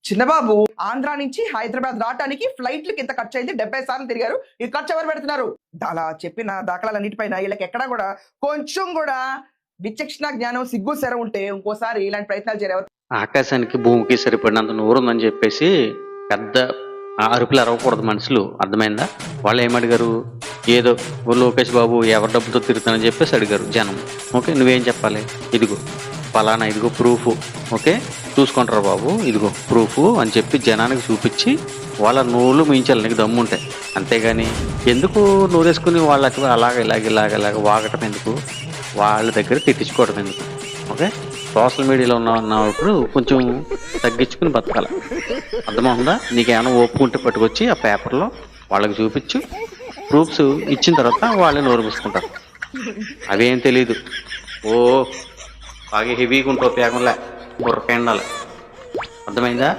చిన్నబాబు ఆంధ్ర నుంచి హైదరాబాద్ రావడానికి ఫ్లైట్లకి ఇంత ఖర్చు అయింది, 70 సార్లు తిరిగారు. ఈ ఖర్చు ఎవరు పెడుతున్నారు? అలా చెప్పిన దాఖలాలన్నిటిపైన వీళ్ళకి ఎక్కడా కూడా కొంచెం కూడా విచక్షణ జ్ఞానం, సిగ్గు సెర ఉంటే ఇంకోసారి ఇలాంటి ప్రయత్నాలు చేయరు. ఆకాశానికి భూమికి సరిపడినంత నోరు ఉందని చెప్పేసి పెద్ద అరుపులు అరవకూడదు మనుషులు, అర్థమైందా? వాళ్ళు ఏమడిగారు? ఏదో లోకేష్ బాబు ఎవరి డబ్బుతో తిరుగుతానని చెప్పేసి అడిగారు జనం. ఓకే, నువ్వేం చెప్పాలి? ఇదిగో ఫలానా, ఇదిగో ప్రూఫ్, ఓకే చూసుకుంటారు బాబు, ఇదిగో ప్రూఫ్ అని చెప్పి జనానికి చూపించి వాళ్ళ నోళ్ళు మించాలి నీకు దమ్ముంటాయి. అంతేగాని ఎందుకు నోరేసుకుని వాళ్ళకి ఇలాగ వాగటం ఎందుకు? వాళ్ళ దగ్గర తిట్టించుకోవడం ఎందుకు? ఓకే, సోషల్ మీడియాలో ఉన్నప్పుడు కొంచెం తగ్గించుకుని బతకాలి, అర్థమవుతుందా? నీకేమైనా ఒప్పుకుంటే పట్టుకొచ్చి ఆ పేపర్లో వాళ్ళకి చూపించు, ప్రూఫ్స్ ఇచ్చిన తర్వాత వాళ్ళే నోరు మూసుకుంటారు. అవేం తెలీదు. ఓ బాగా హెవీగా ఉంటావు పేగంలే, బుర్రకాయ ఉండాలి, అర్థమైందా?